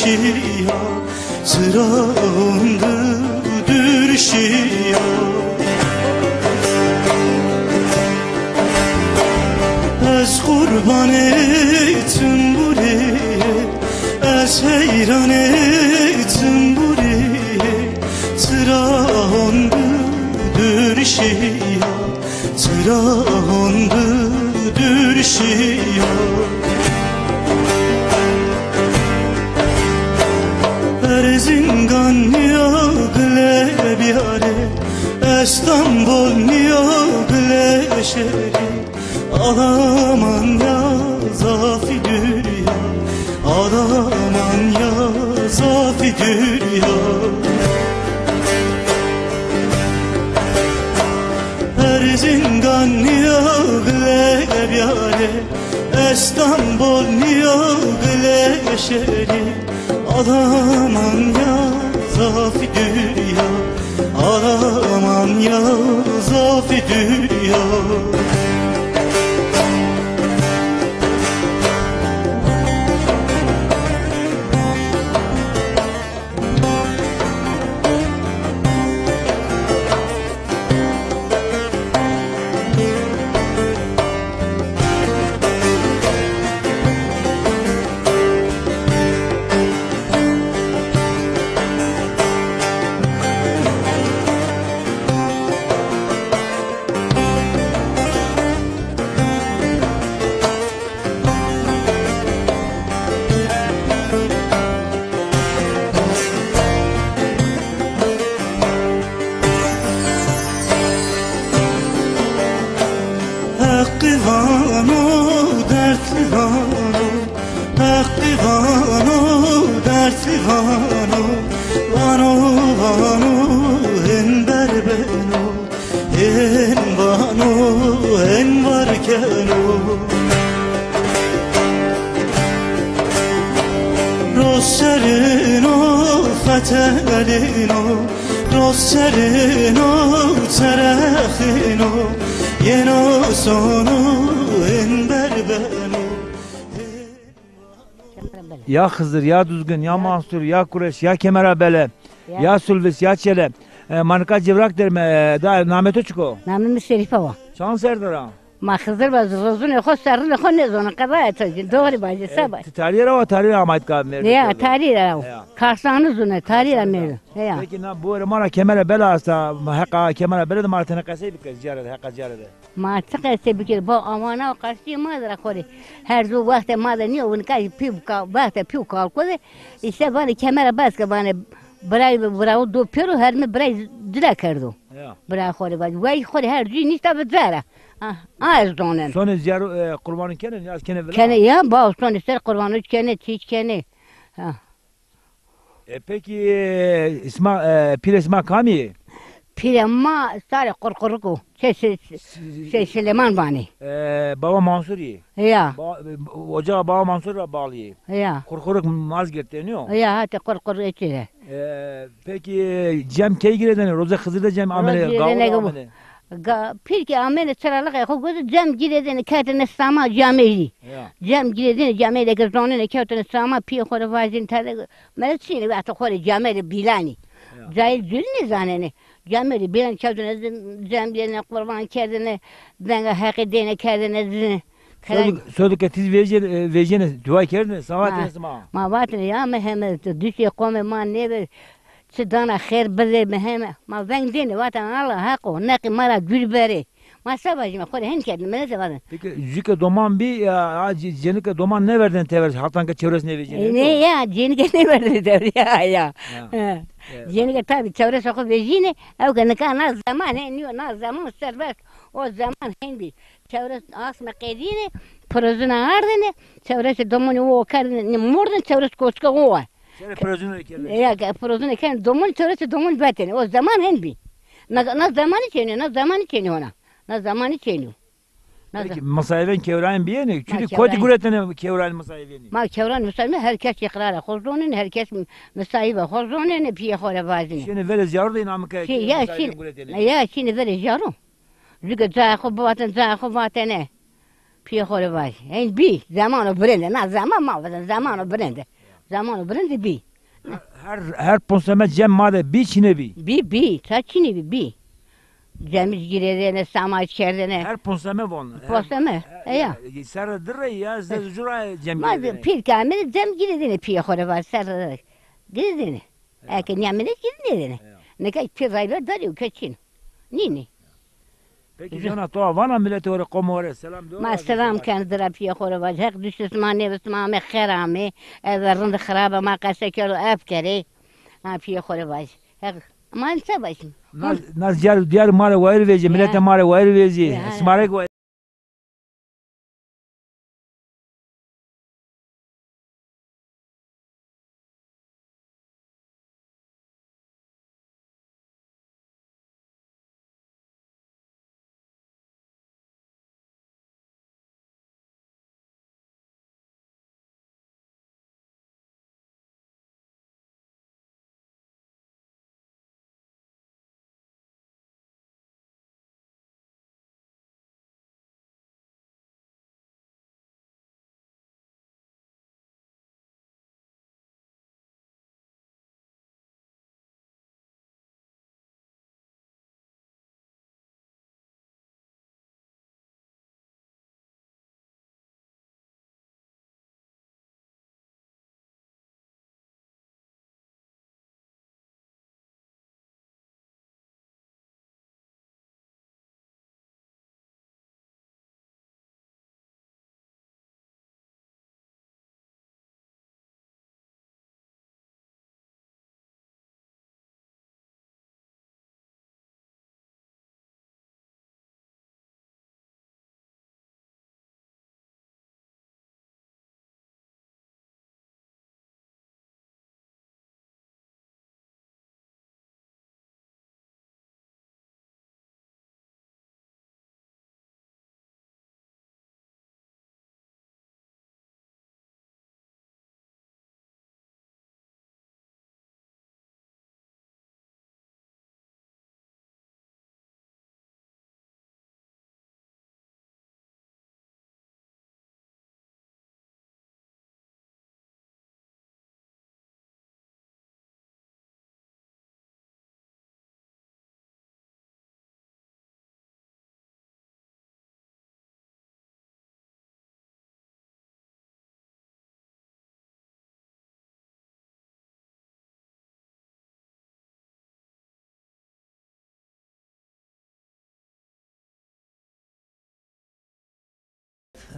dürşiya sırandı dürşiya Ez kurban ettim buraya Ez heyran ettim buraya Sırandı dürşiya Sırandı dürşiya Erzincan niyagle bihare İstanbul niyagle şehri Alaman ya zafi dünya Alaman ya zafi dünya Erzincan niyagle bihare İstanbul niyagle şehri Alaman ya zafi dünya Alaman ya zafi dünya Hakkı vano, dertli vano Hakkı vano, dertli vano Vano, vano, en berbeno En vano, en varkeno Rosserino, fetelino Rosserino, terechino Yeno sonu en berbeno Ya Hızır, ya Düzgün, ya Mansur, ya Kureş, ya Kemerabele, ya Sülvis, ya Çele, Manika Cevrak derme, da Namet Çuko. Namımız Şerife var. Şan Serdara. Ma Hızır bazı rozun xo sarın xo ne zona kadar etacın. Doğru bacı sabah. Tarihe rava tarihe amayt kabmer. Ya tarihi rav. Karsanı zona tarihi rav. Ya. Peki na bu mara Kemerabele asta hakka Kemerabele de mara tenakase bir ziyarete hakka ziyarete. Ma tıkası bir kere bu amana karşı madra kore. Her zo vakte madra niye onu kay piv ka vakte piv ka kore. İşte bana kemera baska bana bravo do pero her mi bray dile kerdo. Ya. Bray kore bacı. Vay kore her cü nista bezara. Az donen. Sonra ziyar kurbanın kene ya kene vela. Kene ya ba son ister kurbanı kene çiç kene. Ha. Peki isma pir isma kami? Pirema sare korkoruku. Süleyman bani. Baba Mansuri. Ya. Ocağa Baba Mansur'a bağlı. Ya. Korkoruk Mazgirt deniyor. Ya hatta korkoru içine. Peki Cem Keygir'den Roza Hızır'da Cem amele gavur amele. Peki amele çıralık ya. Kogu Cem gireden katene sama camiyi. Cem gireden camiyle gezdonen katene sama piye kore vazin tane. Melçini ve ata kore camiyle bilani. Cahil gülne zanene. Camiyle bilan katene camiyle kurban kendine denge hakidene kendine. Söyledikçe tiz vereceğine dua kerdin. Savat esma. Ma vatne ya mehemet düşe kome man neve. Çıdana khair bile meheme. Ma ben dine vatan Allah hakkı. Neki mara gül beri. Ma sabajma kore hen kedin ne zaten. Peki jike doman bir jenike doman ne verdin tever hatanka çevresine vereceğine? Ne ya jenike ne verdin tever ya. Jenike tabi çevresi okul vereceğine. Ev ki ne zaman ne zaman serbest. O zaman hindi. Çevresi asma kedine. Prozuna ardine. Çevresi domani o karne. Mordun çevresi koçka o var. Ya prozuna karne domani çevresi domani betene. O zaman hindi. Ne zaman içeniyor ona. Ne zaman içeniyor. Peki masayven kevrayın bir yeni. Çünkü kodi guretene kevrayın masayveni. Ma kevran masayven herkes ikrara khuzunun herkes masayve khuzunun piye khore vazini. Şimdi vele ziyarda inamka ya şimdi vele ziyaro. Züge zaxu batene. Piye khore vaz. En bi zamanı brende. Na zaman ma zaman brende. Zamanı birinde bir. Her ponseme cem made bir çine bir. Bir. Saçını bir. Cemiz girene, sama içerdene. Her ponseme von. Postame. Ya. Serdir ya zecura cem Madem girene. pir kamil cem girene piye hore var sarı. Girene. Ekin yamine girene. Ne kadar pir raylar darıyor kaçın. Nini? Peki jana to vana milleti ore komore selam diyor. ما السلام كان ضرب في خور وجهك دوش اسمعني بس ما مخرامي الرند خرابه ما قسكرو افكري ما في خور وجه ما انسى باش Naz diğer mare vayır vezi, millete mare vayır vezi. Ya. Smarek vayır.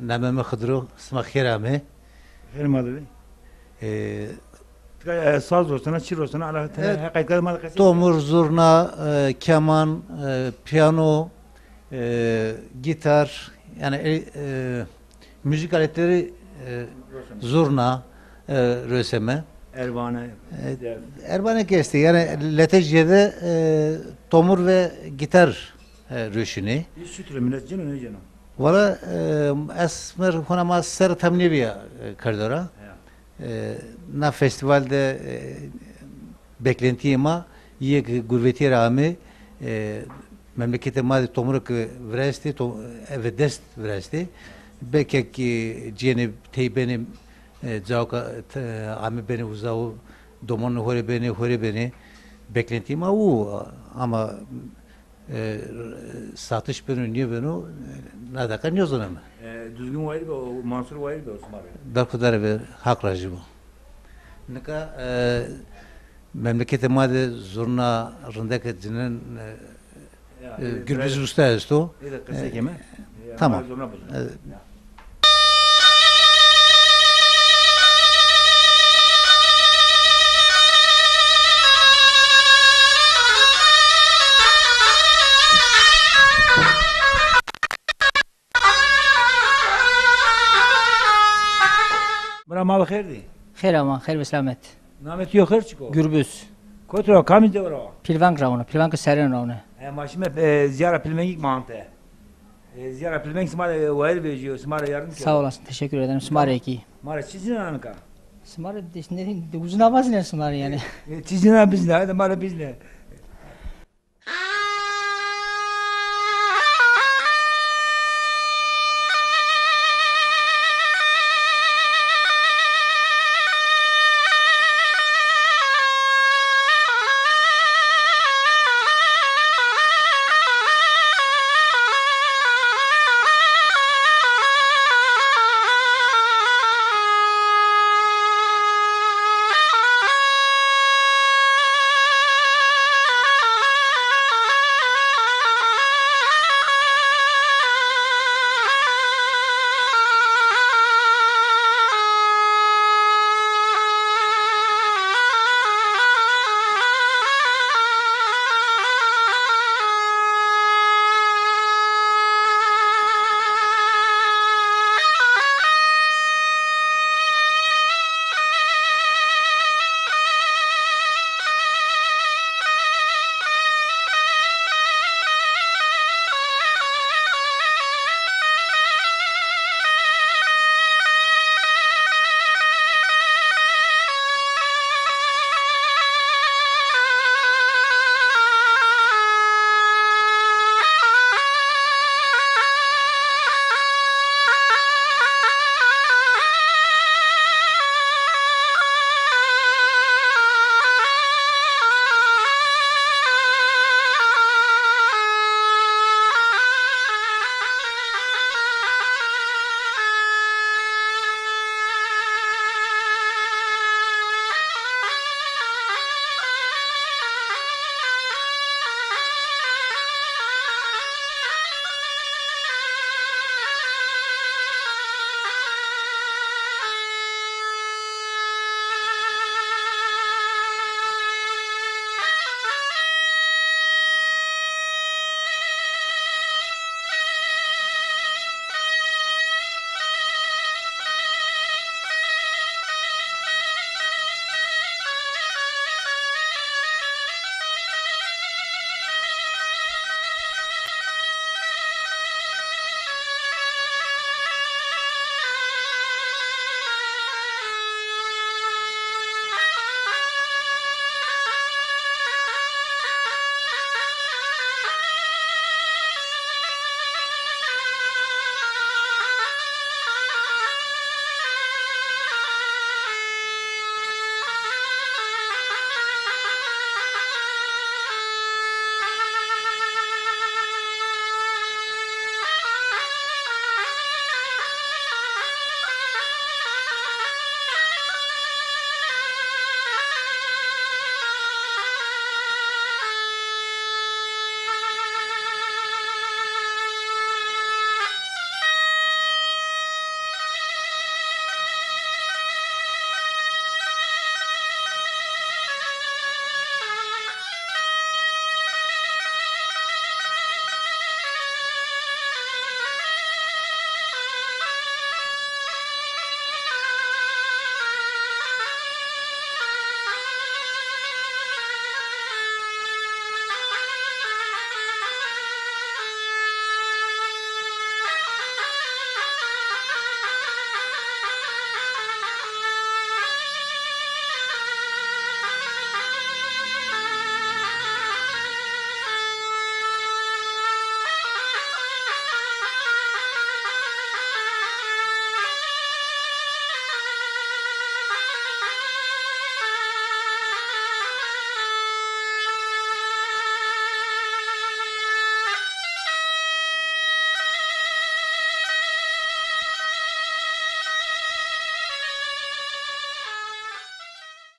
نامه خضرو اسمه خیرامه Benim adı. Saz olsun, çir olsun, hakikaten mal kası. tomur, zurna, keman, piyano, gitar, yani müzik aletleri, zurna, röseme. Ervane. Erbane kesti, yani Letecye'de tomur ve gitar röşini. Bir sütüre millet canı ne canı? Valla esmer honama ser tamnibiya kardora. Na festivalde beklentiyema yek gurbeti rağmi memlekete madi tomuruk vresti ve dest vresti bekek ceni teybeni cauka ami beni uzavu domon hore beni beklentiyema u ama satış beni niye beni nadaka niye zonama Düzgün vayır o Mansur vayır o Osmanlı. darkudar ve hak racı bu. Nika memlekete madi zurna rındaki cinin gürbüz usta esto. Kısa keme. Tamam. Bura mal xeyirdi. خیر اما خیر به سلامت Namet yok her çıko. گربوس Kotro kamis de var o. پیلوانگ راونه پیلوانگ سرین راونه Maşime ziyara pilmengik mantı. Ziyara pilmeng smar vayır vejiyor, smar yardım ki. sağ olasın teşekkür ederim smare ki Mara çizin anka. smare ne uzun avaz ne smare yani Çizin biz ne? Hadi mara biz ne?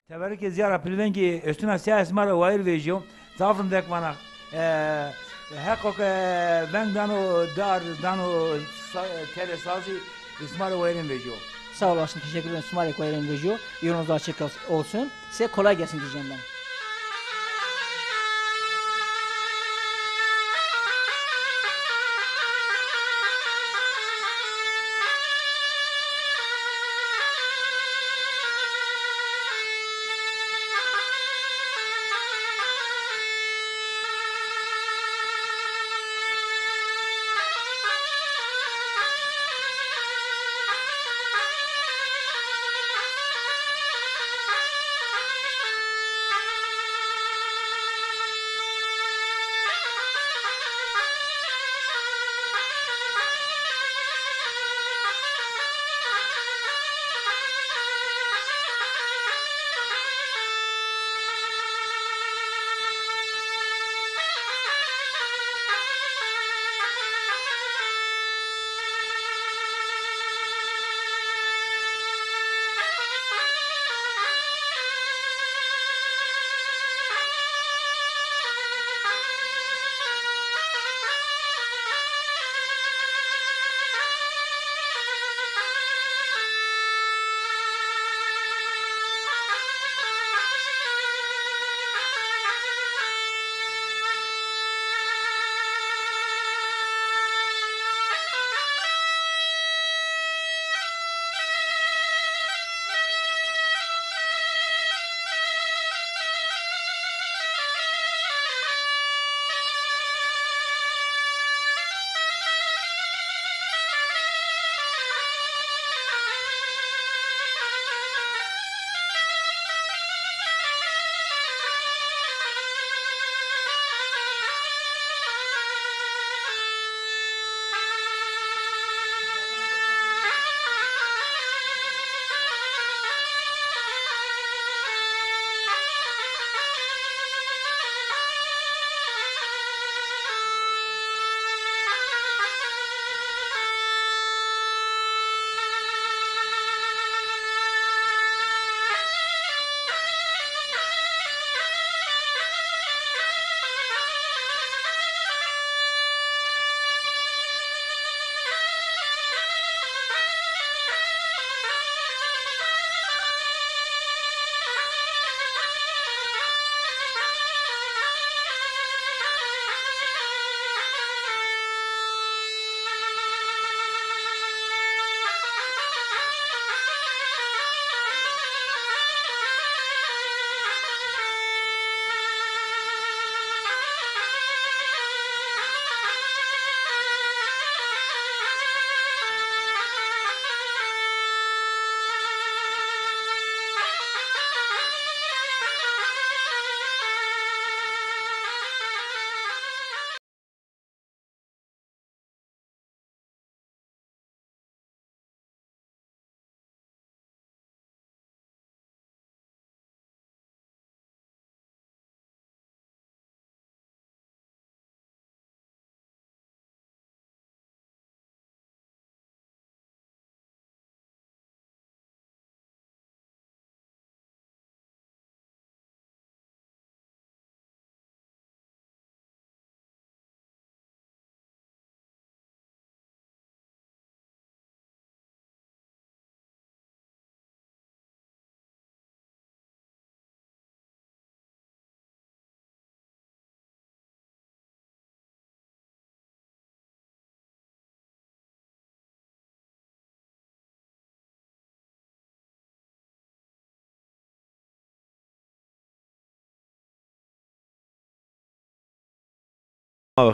Teverik ziyara pilvenki üstüne siyah esmara vayır vejiyor. Zafrım dek bana. Hakok ben dano dar dano tele sazı esmara vayırın vejiyor. Sağ olasın, teşekkür ederim. Sümer Ekvayer'in Vejo. Yolunuz açık olsun. Size kolay gelsin diyeceğim ben.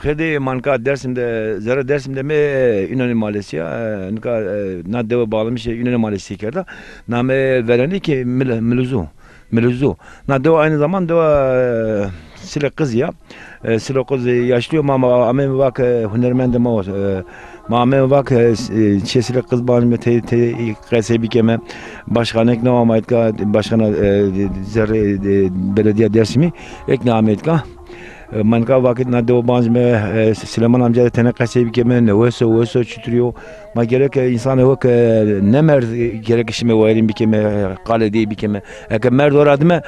خیلی من که درسیم می یونان مالزیا نکا ندیو bağlamış Yunan Malezya کرده نام ورانی که ملوزو ندیو aynı zamanda silah kız ya silah kız yaşlıyor ama amen bak hünermendim o amen bak silah kız bağlı te kasibi keme başkan ekna amaytka başkana zerre belediye dersimi ekna amaytka manka vakit nadeo banjme Süleyman amca da tenekase bir keme ne vese çütürüyor. Ma gerek insan yok ne mer gerek işime varim bir keme kale değil bir keme. Eke mer doradme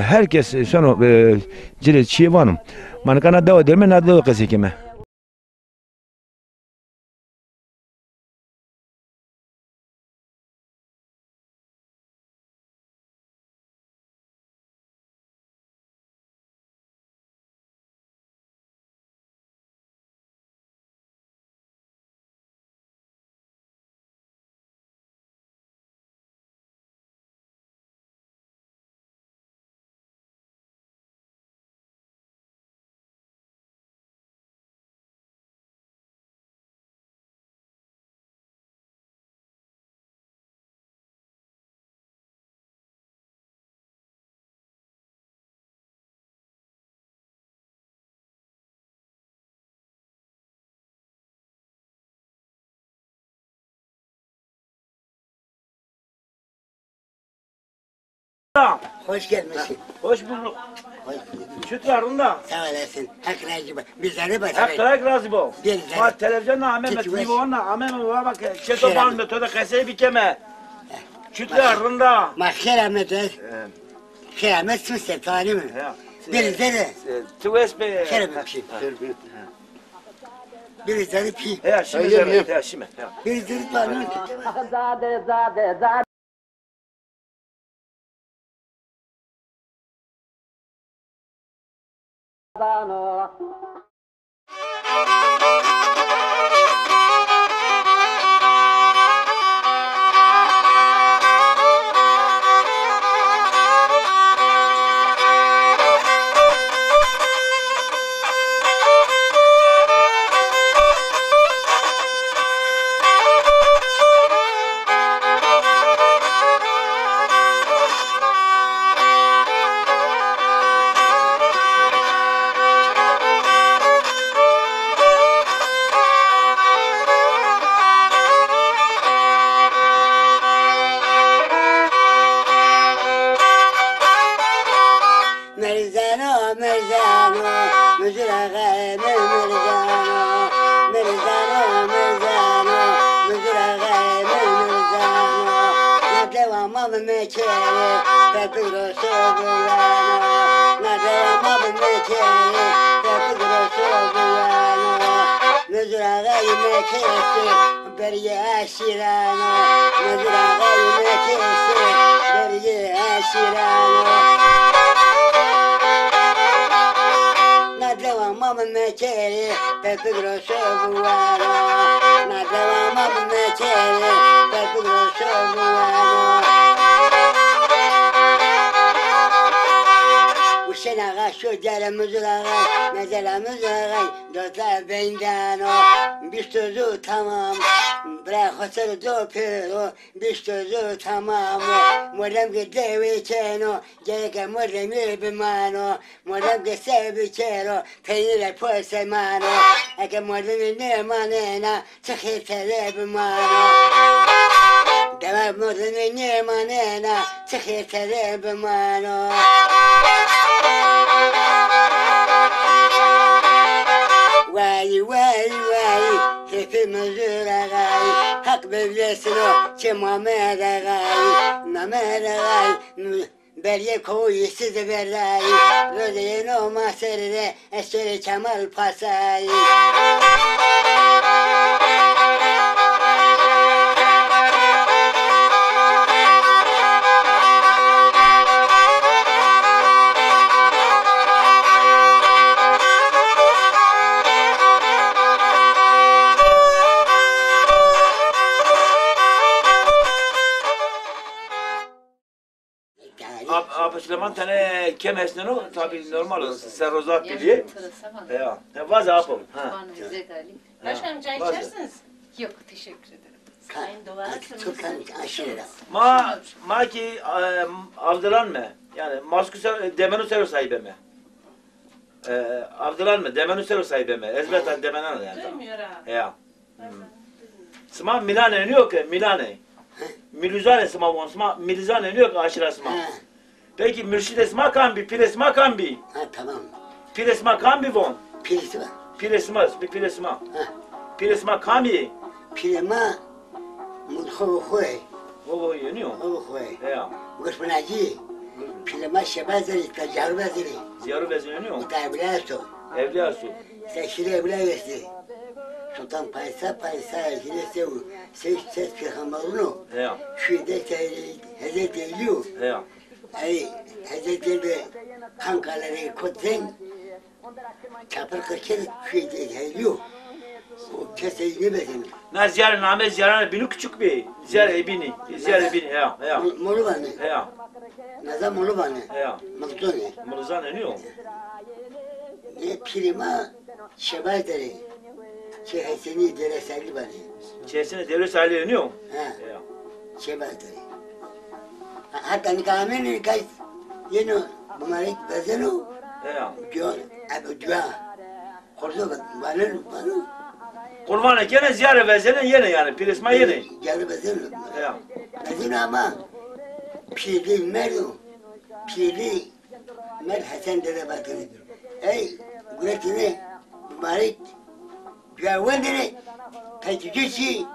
herkes sonra cile çiğ vanım. Manka nadeo derme nadeo kase keme. Hoş gelmişsin. Hoş bulduk. Hoş bulduk. Şütlarında. Sağ olasın. Hak razı bak. Bizleri bak. Hak razı bol. Bizleri. Ma televizyonda ameme Çekiver. televizyonda ameme bak çeto Şeref. ban metoda kase bir keme. Şütlarında. Mahkeramet et. Keramet sümse tani mi? Bizleri. Tuvespe. Keramet pi. Bizleri pi. Ya şimdi ya şimdi. Bizleri tani. Merzano, merzano, müzürağay, merzano, merzano, merzano, müzürağay, merzano. Na devamı mekeri, pepiro soğuğano. Na devamı mekeri, pepiro soğuğano. Müzürağay mekesi, beriye aşirano. Müzürağay mekesi, beriye aşirano. Devamı mekeri, pepiro soğuğano. Na devamı mekeri, pepiro soğuğano. Uşenağa şu deremiz ağay, mezelemiz ağay, dostlar benden o. Bir sözü tamam, bırak hasarı dopero, bir sözü tamam o. Modem ki devi çeno, gereken modem yürümano, modem ki sevi çero, peynire posemano, eke modemi ne manena, çıkı telebimano. Devam modemi ne manena, çıkı telebimano. Vay vay vay, hepimiz ağay, hak bevlesin o, çemamer ağay, namer ağay, berye koyu siz verray, rödeyin o maserre, eşeri kemal pasay. Abi Süleyman tane kemesini o tabii normal olsun. Serozak biliyor. Ya. Vaza yapalım. Başkanım çay Bazı. içersiniz? Yok teşekkür ederim. Sayın doğarsınız. Çok aşırı. Ma ki avdıran mı? Yani maskusa demenu sero sahibi mi? Avdıran mı? Demenu sero sahibi mi? Ezbeten demenen yani. Duymuyor ha. Ya. Sma Milane ne yok ki? Milane. Miluzane sma von sma Milizane ne yok aşira sma. Peki mürşide sma kambi, pire sma kambi. Ha tamam. Piresma kam bivon. Pirisi var. Piresma. Ha. Piresma kam yi. Pirima mutlu koy. O yeniyor. O koy. Ya. Gırpınacı. Pirima şebazeri, tacar vezeri. Ziyarı vezeniyor. Mutabilato. Evliyasu. Seşire bile verdi. Sultan Paysa yine ses peygamberunu. Ya. Şuyda Hazreti Eliyu. Ya. Ay Hazreti Eliyu kankaları kutsen çapır kırken şuyda Eliyu. O keseyi ne bezemi. Na ziyarı name ziyarı bini küçük bir. Ziyarı ebini. Ya. Molu bana. Ya. Nazam molu bana. Ya. Mutlu ne? Muluzan eniyor. Ne pirima şebazeri. Haseni dereselli bana. Çeşine devlet hali eniyor. Ha. Ya. Şebazeri. Hatta nikahımın kayıt. Yeni bunları bezenu. Ya. Diyor, abi diyor. Kordu bana. Kurbanı gene ziyarı vezeni yine yani. Piresma yine. Gel bezenu. Ya. Bezenu ama piri merdu. Piri mer Hasan dede bakını. Ey güretini mübarek güvendini tecrübesi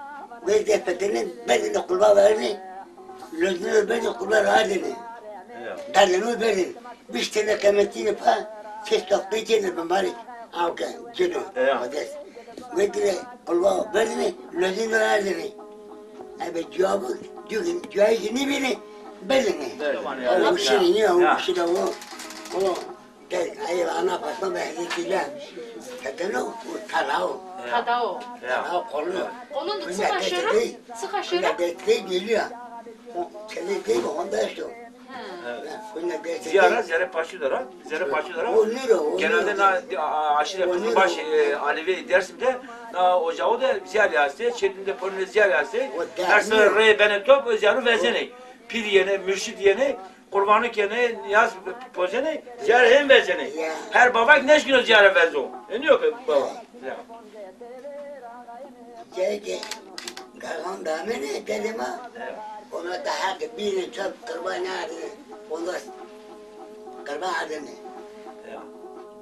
ve defetinin bedeni kulba verini lüzünü bedeni kulba rahatını. Ya. Derdini bedeni. Bir tane kıymetini pa ses toplayı kendini mübarek. Avka cino. Odes. Bedeni kulba verini lüzünü rahatını. Abi cevabı cevabı ne biri bedeni. O kişinin ya o kişi de o. Ay ana pasma behdetiyle. Kadını o tarao. Tadao. Tarao kolu. Onun da sık aşırı. Sık aşırı. Devletli geliyor. Senin değil mi? Onda işte. Ziyare paşılara. Ziyare paşılara. O ne o? Genelde aşire baş Alevi Dersim'de ocağı da ziyare yazdı. Çetin'de poline ziyare yazdı. Her sene rey bene top ziyare vezene. Pir yene, mürşid yene, kurbanlık yene, yaz pozene, ziyare hem vezene. Her baba neş günü ziyare vezo. Ne yok baba? Çünkü Gagan damene kelime ona daha bir çok kurban adını. Onda kurban adını.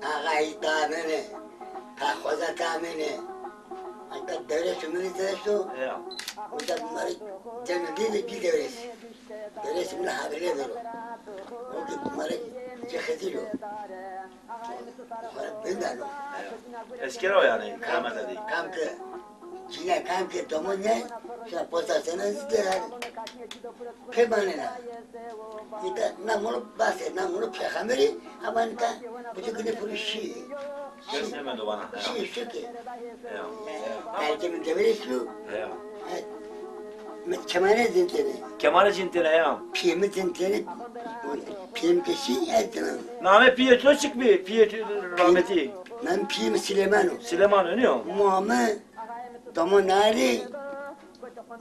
Ağay damene, kahvaza damene. Hatta devlet sümünü şu. O da bunları cennetinde bir devlet. Devlet sümünü haberi verir. O da bunları cehetiyor. Ben de anladım. Eskere o yani kıyamet değil. Kamke, Cina kamke tomonya, sa posasana zidar. Kemanena. Kita namulu base, namulu pyakameri, amanka, bujuk puri şi. Göstermedi bana. Şi şuke. Erkemin devresi. Kemane zintene. Kemal Cintine ya. Piyemi zintene. Piyem keşi ettiğim. Name Pietro çık bir. Pietro rahmeti. Ben Piyem Süleyman'ım. Süleyman önüyor. Muhammed Domon Ali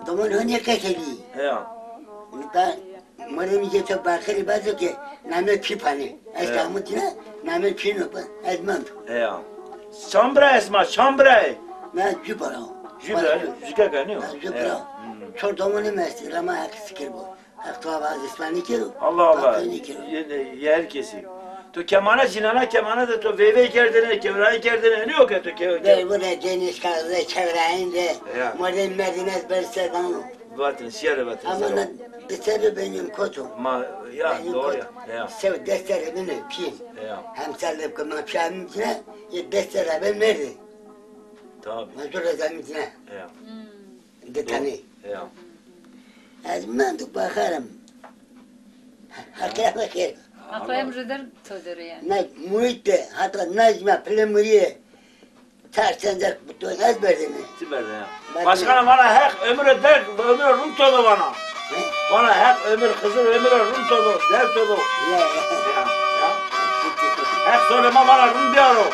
Domon Honya Kaseli. Ya. Nika Marim Yeto Bakari Bazo ke Name Pipani. Eskamutine Name Pinopa Edmond. Ya. Şambra esma, şambra. Ben Jupara. Jübra, jüka kanıyor. Jupara. Çok Domon emesti Rama Haksikir bu. Haktuğa bazı İspanyol kiro. Allah Allah. Yer kesi. To kemana cinana kemana da to veve kerdene kevrayı kerdene ne yok ya to Ver buraya deniz kazı çevreyince. Modern Medines Bersedan. Vatın, siyere vatın. Ama deseri benim kotum. Ma ya doğru ya. Sev deseri benim piyim. Ya. Hemserlik kılmak piyamın içine. Deseri ben nerede? Tabii. Mazur ezanın içine. Ya. Detani. Ya. Azmandık bakarım. Hakaya bakar. Atayım rıdır tödürü yani. Ne muhitte hatta Necme Plemuriye tersencer bu ezberdi mi? Süper ya. Başkanım bana hep ömür ömür Rum tolu bana. Bana hep ömür kızıl ömür Rum tolu, der tolu. Ya. Ya. Hep söyleme bana Rum diyorum.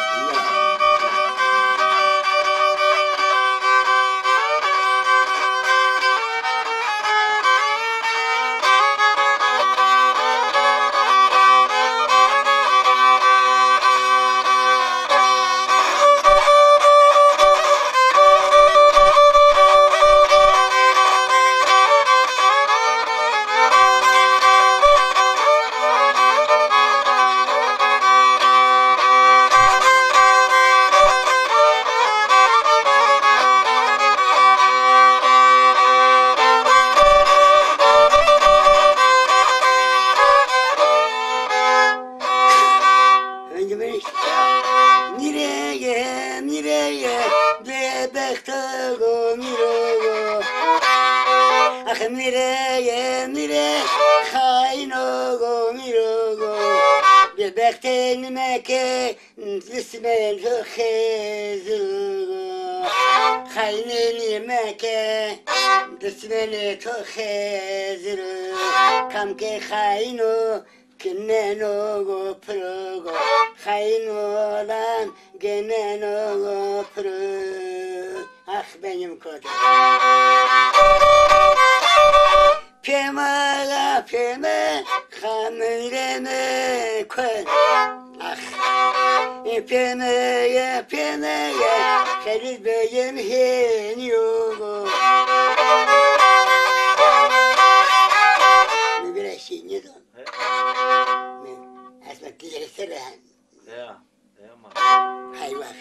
mire Kayno miro Bebekten meke Lismen khizul Kayneni meke Lismen khizul Kamke kayno Kineno go progo Kayno lan geneno go pro Ah benim kodum Pema pema Khamreme kod Ah pema ya Khalid beyim hen yogo Ne bir şey ne de Asma tijere serahan Ya. Ama. Hayvan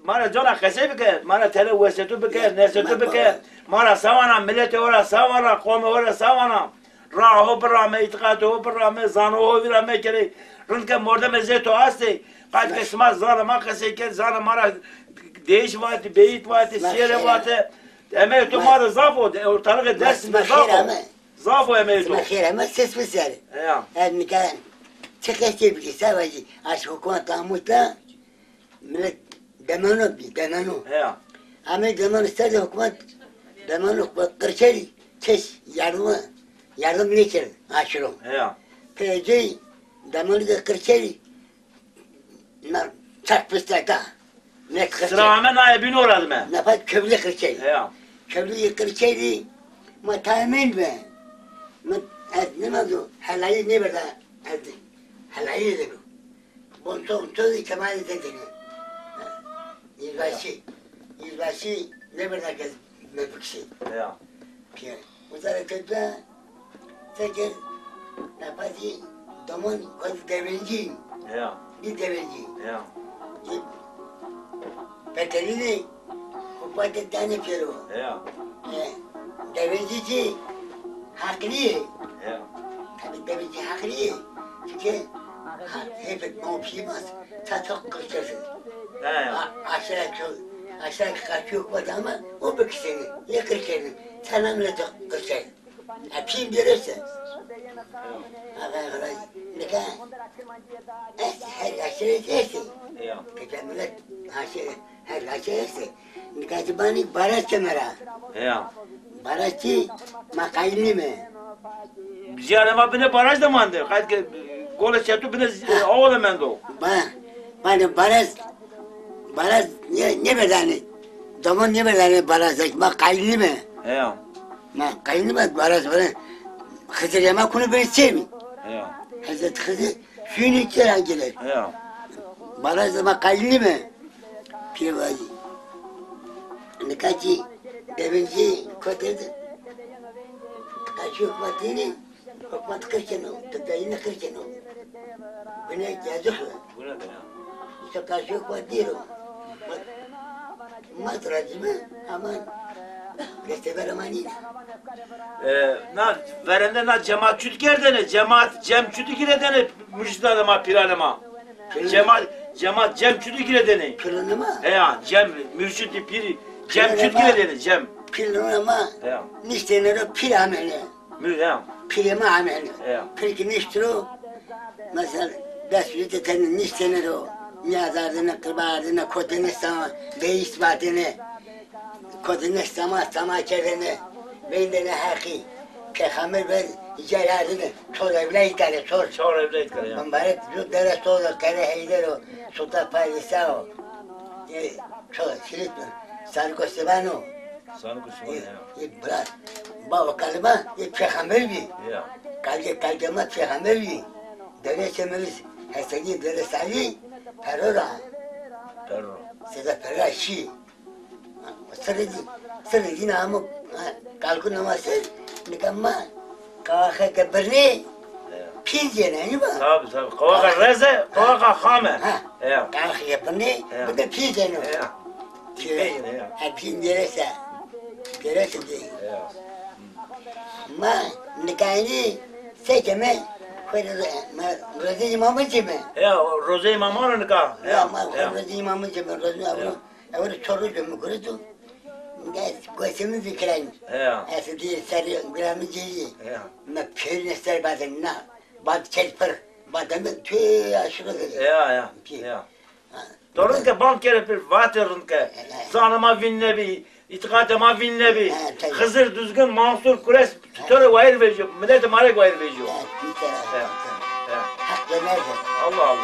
Mara cana kese bike, mara tele vesetu bike, nesetu bike, mara savana, milleti ora savana, kavmi ora savana, raho birame, itikadu birame, zano birame kere, rınke morda mezeto asti, kaç kesma zana ma kese ke zana mara değiş vati, beyit vati, siyere vati, emeğitu mara zafo, ortalığı dersinde zafo, zafo emeğitu. Mahir ama ses mi ser? Ya. Mikan çekeşte bir savacı, aş hükümet amutla, millet demanu. Ya. Ama demanu isterdi hükümet, demanu kırçeli, kes yardım ne içer, aşırı. Ya. Peki demanu da kırçeli, çak pıstakta. Ne kırçeli? Sıramı naibini uğradım ben. Ne pat köylü kırçeli. Ya. Köylü kırçeli, ma tamin be. Ne oldu? Halayı ne böyle? Halayı dedi. Bonton tozu kemal dedi. Yüzbaşı ne böyle kız mevkisi. Ya. Uzarakta teker napati domon kız devenci. Ya. Bir devenci. Ya. Peterini kupate tane pero. Ya. Devencici haklı. Ya. Tabii devenci haklı. Çünkü hep komşumuz tatok kırçası. Ya. Aşağı kaçıyor ama o bakışını yakırken tanımla kırçası. Hepsini görürse. Ağabey ne kadar? Her aşırı etsin. Ya. Peki millet her aşırı etsin. Ne kadar bani baraz kemera. Ya. Barazçı makaylı mı? Ziyarema bine baraj da mandı. Kaç ke gole çatu bine oğlu mendo. Bana baraz ne bedeni? Zaman ne bedeni baraz? Makaylı mı? Ya. Makaylı mı baraz bana? Hızır yama konu böyle şey mi? Ya. Hazret Hızır suyun içeri gelir. Ya. Baraz makaylı mı? Pirvacı. Ne kaçı? Devinci koteldi. hükümetini, hükümet kırkını, tıbbeyini kırkını. Bu ne yazık mı? Bu ne be ya? İşte karşı hükümet değil o. Matracı mı? Ama Restever amaniydi. Na verende na cemaatçilik erdene, cemçilik iredene, mürşid adama, piranema. Cemçilik iredene. Pilini mi? He ya, mürşid piri, cemçilik iredene, Pilini mi? He ya. Niştenleri pil ameli. He ya. Pilimi ameli. He. Pilki niştir o. Mesela desviyet etenin niştenleri o. Niyazardını, kırbardını, kodunu sama, beyiş vadını, kodunu sama kerini, beyndene haki, peygamber ve celalini, çor evle itali, çor. Çağır evde etkar ya. Mübarek şu dere soğudu, kere heyder o, sultan padişah o. Çor, silit mi? Sarko seven o. Sana kusura ya. Bırak, baba kalıma, peygamber bir. Ya. Kalkama peygamber bir. Dere çemeriz, hesedi dere sali, perora. Terör. Seda perra şi. Sırrı namı kalkın namazı nikamma kahve keberni pizene ne var? Tabi. Kavaka reze, kavaka hame. Ya. Kahve keberni bu da pizene. Ya. Pizene ya. Hepsi derese değil. Ya. Ma nikahını seçeme Rozi imamı cime. Ya, Roze imamı nikah. Ya ma Rozi imamı cime. Rozi avru. Avru çoru cime kurudu. Gözümü zikren. Ya. Esdi seri gramı ciyi. Ya. Ma peyni ser bazen na. Bad çelper. Badamı tüy aşırı. Ya. Torun ke bank kere bir vatırın ke. Sanıma vinnebi, itikadıma vinnebi. Hızır düzgün Mansur Kures tutarı vayır veriyor. Millete marek vayır veriyor. Ya. Haklı nerede? Allah.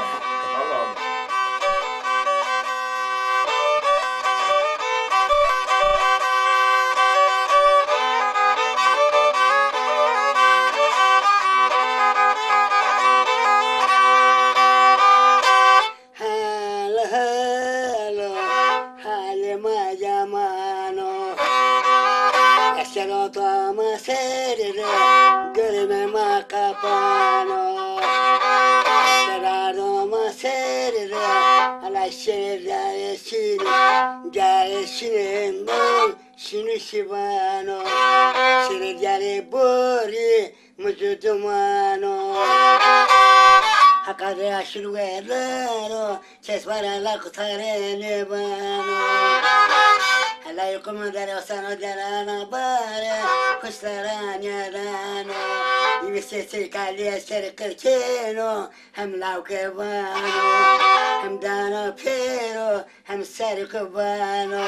Halima zamano. Eserotama serire. Görmeme kapano. Seraroma serire. Ala şerire şiri. Gelişinin şini şivano. Şiricari bori. Muzudumano. Hakare aşırı verlo, ses var ala kutare nebano. Hala yukumu dere osano derana bare, kuşlaran yarano. İbi sesi kalliye seri kırkino, hem lavke vano, hem dano pero, hem seri kubano.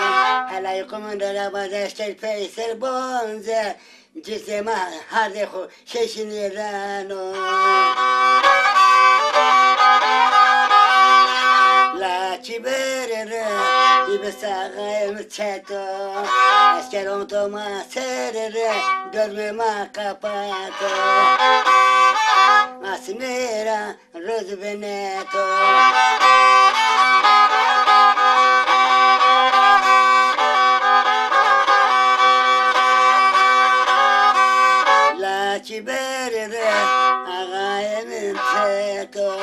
Hala yukumu dere bazeştel peyser bonze, cisema hardehu şeşini rano. La ciberere, ibesağay mıçeto, eskeron toma serere, görmeme kapato. Asinera, roz veneto. La ciberere, ağay mıçeto.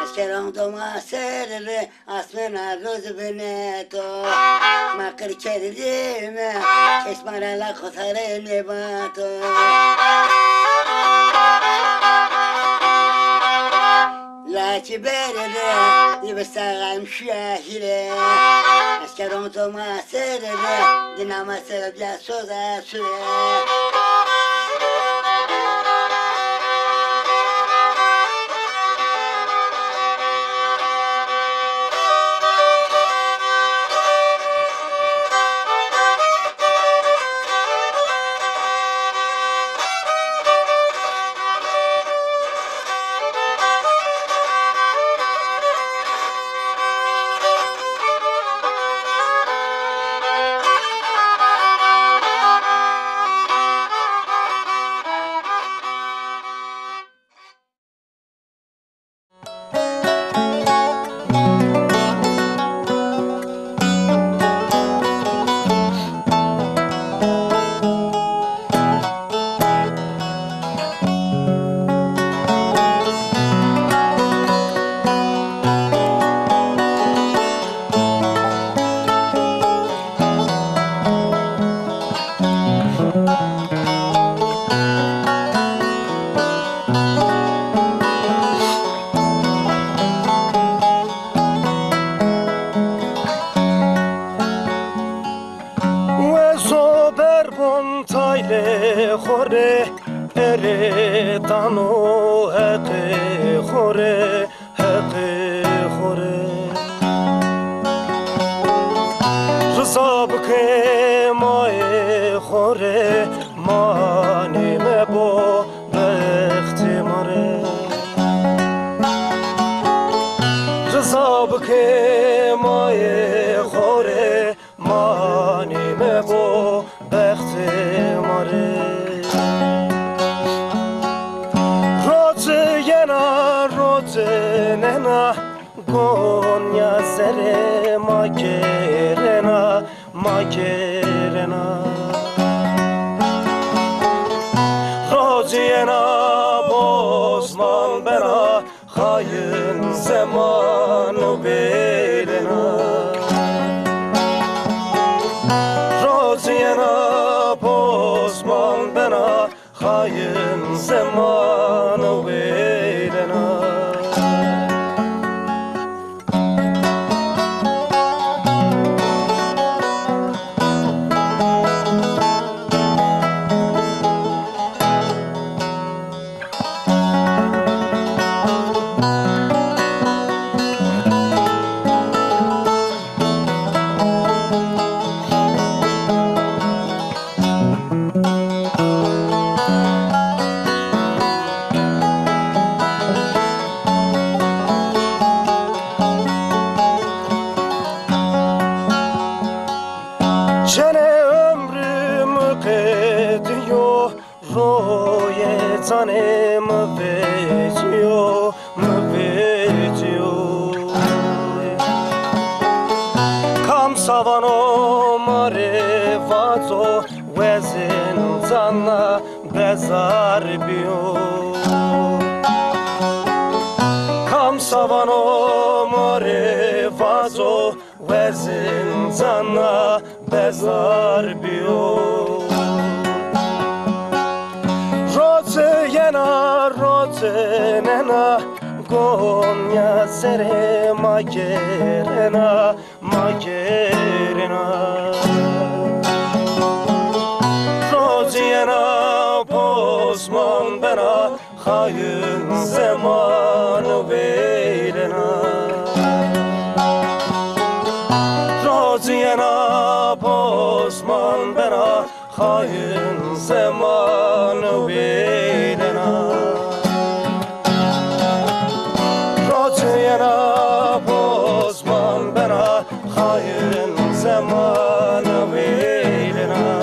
Eskeron toma serere, asmena roz veneto. Makır kerilime, kesmarala kotare nebato. La ciberere, ibesağam şahire. Eskeron toma serere, dinama sebepler soza süre. خوره اره تانو حق خوره حق خوره رضا بکه مای خوره مانی مبو بخت ماره رضا بکه مای خوره مانی مبو بخت ماره ننا گونیا سر ما کرنا ما کرنا روزینا بوزمان بنا خاین زمان و بیرنا روزینا بوزمان بنا خاین زمان و بیرنا Zane mı betiyor Kam savano mare vato Vezin zanna bezar biyo Kam savano mare vato Vezin zanna bezar biyo Yena rote nena gonya sere magerena magerena rote yena posman bena hayın zamanı verena rote yena posman bena hayın zamanı verena Rotiyana bozman bana hayın zamanı verena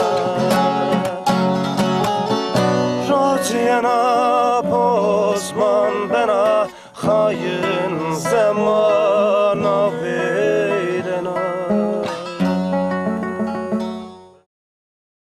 Rotiyana bozman bana hayın zamanı